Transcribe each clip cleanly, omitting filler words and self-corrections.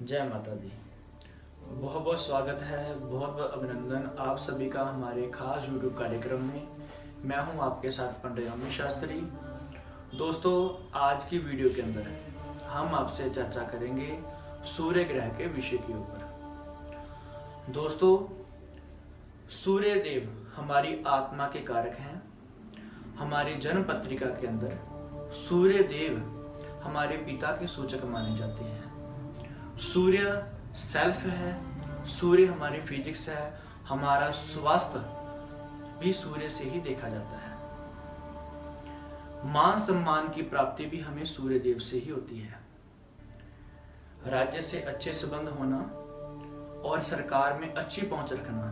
जय माता दी। बहुत बहुत स्वागत है, बहुत बहुत अभिनंदन आप सभी का हमारे खास यूट्यूब कार्यक्रम में। मैं हूं आपके साथ पंडित अमित शास्त्री। दोस्तों, आज की वीडियो के अंदर हम आपसे चर्चा करेंगे सूर्य ग्रह के विषय के ऊपर। दोस्तों, सूर्य देव हमारी आत्मा के कारक हैं। हमारी जन्म पत्रिका के अंदर सूर्य देव हमारे पिता के सूचक माने जाते हैं। सूर्य सेल्फ है, सूर्य हमारी फिजिक्स है, हमारा स्वास्थ्य भी सूर्य से ही देखा जाता है। मान सम्मान की प्राप्ति भी हमें सूर्य देव से ही होती है। राज्य से अच्छे संबंध होना और सरकार में अच्छी पहुंच रखना,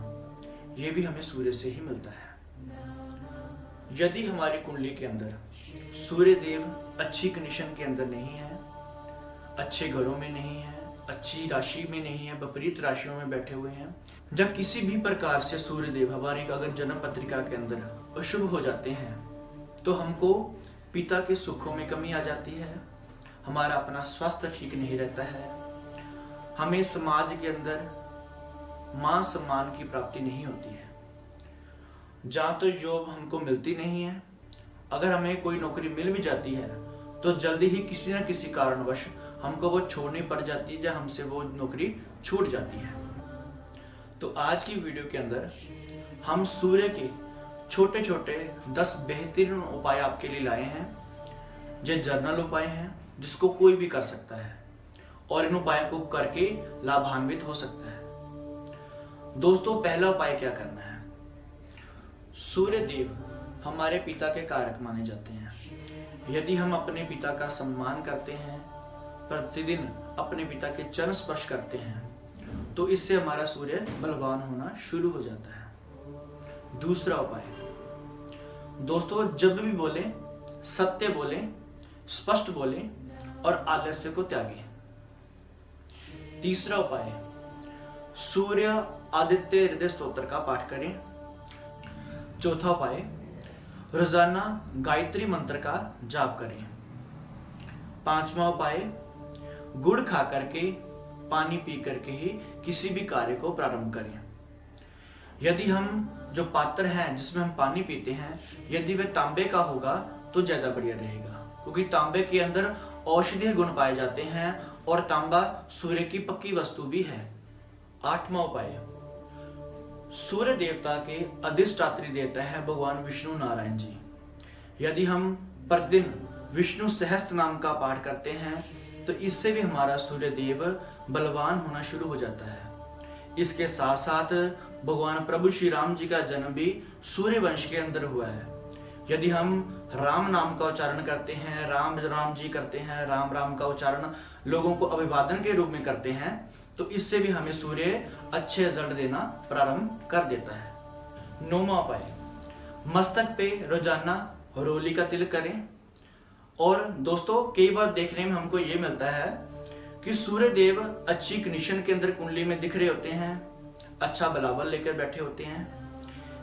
ये भी हमें सूर्य से ही मिलता है। यदि हमारी कुंडली के अंदर सूर्य देव अच्छी कंडीशन के अंदर नहीं है, अच्छे घरों में नहीं है, अच्छी राशि में नहीं है, विपरीत राशियों में बैठे हुए हैं, जब किसी भी प्रकार से सूर्य देव हमारी अगर जन्म पत्रिका के अंदर अशुभ हो जाते हैं तो हमको पिता के सुखों में कमी आ जाती है, हमारा अपना स्वास्थ्य ठीक नहीं रहता है, हमें समाज के अंदर मान सम्मान की प्राप्ति नहीं होती है, जहाँ तो जॉब हमको मिलती नहीं है। अगर हमें कोई नौकरी मिल भी जाती है तो जल्दी ही किसी न किसी कारणवश हमको वो छोड़नी पड़ जाती है, या हमसे वो नौकरी छूट जाती है। तो आज की वीडियो के अंदर हम सूर्य के छोटे छोटे 10 बेहतरीन उपाय आपके लिए लाए हैं। ये जर्नल उपाय हैं जिसको कोई भी कर सकता है और इन उपायों को करके लाभान्वित हो सकता है। दोस्तों, पहला उपाय क्या करना है? सूर्य देव हमारे पिता के कारक माने जाते हैं। यदि हम अपने पिता का सम्मान करते हैं, प्रतिदिन अपने पिता के चरण स्पर्श करते हैं, तो इससे हमारा सूर्य बलवान होना शुरू हो जाता है। दूसरा उपाय, दोस्तों, जब भी बोले सत्य बोले, स्पष्ट बोले और आलस्य को त्यागें। तीसरा उपाय, सूर्य आदित्य हृदय स्तोत्र का पाठ करें। चौथा उपाय, रोजाना गायत्री मंत्र का जाप करें। पांचवा उपाय, गुड़ खा करके, पानी पी करके ही किसी भी कार्य को प्रारंभ करें। यदि हम जो पात्र हैं जिसमें हम पानी पीते हैं, यदि वह तांबे का होगा तो ज्यादा बढ़िया रहेगा, क्योंकि तांबे के अंदर औषधीय गुण पाए जाते हैं और तांबा सूर्य की पक्की वस्तु भी है। आठवां उपाय, सूर्य देवता के अधिष्ठात्री देवता है भगवान विष्णु नारायण जी। यदि हम प्रतिदिन विष्णु सहस्त्र नाम का पाठ करते हैं तो इससे भी हमारा सूर्य देव बलवान होना शुरू हो जाता है। इसके साथ साथ भगवान प्रभु श्री राम जी का जन्म भी सूर्य वंश के अंदर हुआ है। यदि हम राम नाम का उच्चारण करते हैं, राम राम जी करते हैं, राम राम का उच्चारण लोगों को अभिवादन के रूप में करते हैं, तो इससे भी हमें सूर्य अच्छे रिजल्ट देना प्रारंभ कर देता है। नौवां उपाय, मस्तक पे रोजाना रोली का तिलक करें। और दोस्तों, कई बार देखने में हमको ये मिलता है कि सूर्य देव अच्छी कंडीशन के अंदर कुंडली में दिख रहे होते हैं, अच्छा बलाबल लेकर बैठे होते हैं,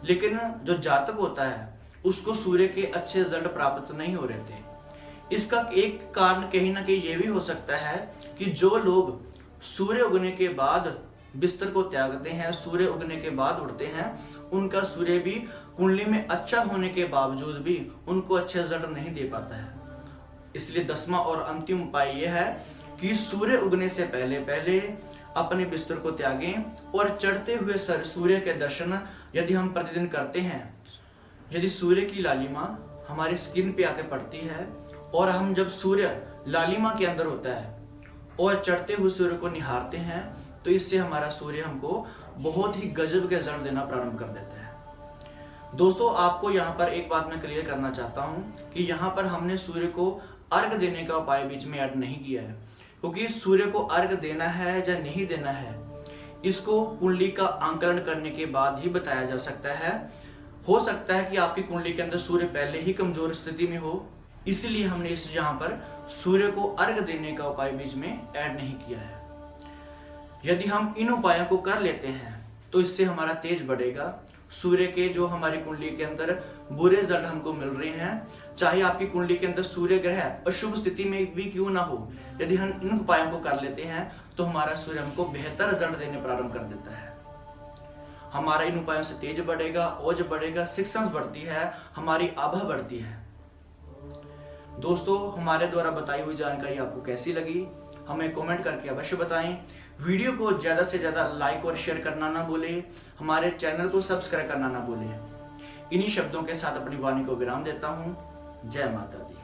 लेकिन जो जातक होता है उसको सूर्य के अच्छे रिजल्ट प्राप्त नहीं हो रहे थे। इसका एक कारण कहीं ना कहीं ये भी हो सकता है कि जो लोग सूर्य उगने के बाद बिस्तर को त्यागते हैं, सूर्य उगने के बाद उठते हैं, उनका सूर्य भी कुंडली में अच्छा होने के बावजूद भी उनको अच्छे रिजल्ट नहीं दे पाता है। इसलिए 10वां और अंतिम उपाय यह है कि सूर्य उगने से पहले पहले अपने बिस्तर को त्यागें और चढ़ते हुए सूर्य के दर्शन यदि हम प्रतिदिन करते हैं, यदि सूर्य की लालिमा हमारी स्किन पे आके पड़ती है और हम जब सूर्य लालिमा के अंदर होता है और चढ़ते हुए सूर्य को निहारते हैं, तो इससे हमारा सूर्य हमको बहुत ही गजब के रिजल्ट देना प्रारंभ कर देता है। दोस्तों, आपको यहाँ पर एक बात मैं क्लियर करना चाहता हूँ कि यहाँ पर हमने सूर्य को अर्घ देने का उपाय बीच में ऐड नहीं किया है, क्योंकि सूर्य को अर्घ देना है या नहीं देना है इसको कुंडली का आंकलन करने के बाद ही बताया जा सकता है। हो सकता है कि आपकी कुंडली के अंदर सूर्य पहले ही कमजोर स्थिति में हो, इसलिए हमने इस यहाँ पर सूर्य को अर्घ देने का उपाय बीच में ऐड नहीं किया है। यदि हम इन उपायों को कर लेते हैं तो इससे हमारा तेज बढ़ेगा। सूर्य के जो हमारी कुंडली के अंदर बुरे रिजल्ट हमको मिल रहे हैं, चाहे आपकी कुंडली के अंदर सूर्य ग्रह अशुभ स्थिति में भी क्यों ना हो, यदि हम इन उपायों को कर लेते हैं तो हमारा सूर्य हमको बेहतर रिजल्ट देने प्रारंभ कर देता है। हमारा इन उपायों से तेज बढ़ेगा, ओज बढ़ेगा, सिक्स सेंस बढ़ती है, हमारी आभा बढ़ती है। दोस्तों, हमारे द्वारा बताई हुई जानकारी आपको कैसी लगी हमें कमेंट करके अवश्य बताएं। वीडियो को ज्यादा से ज्यादा लाइक और शेयर करना ना भूलें। हमारे चैनल को सब्सक्राइब करना ना भूलें। इन्हीं शब्दों के साथ अपनी वाणी को विराम देता हूं। जय माता दी।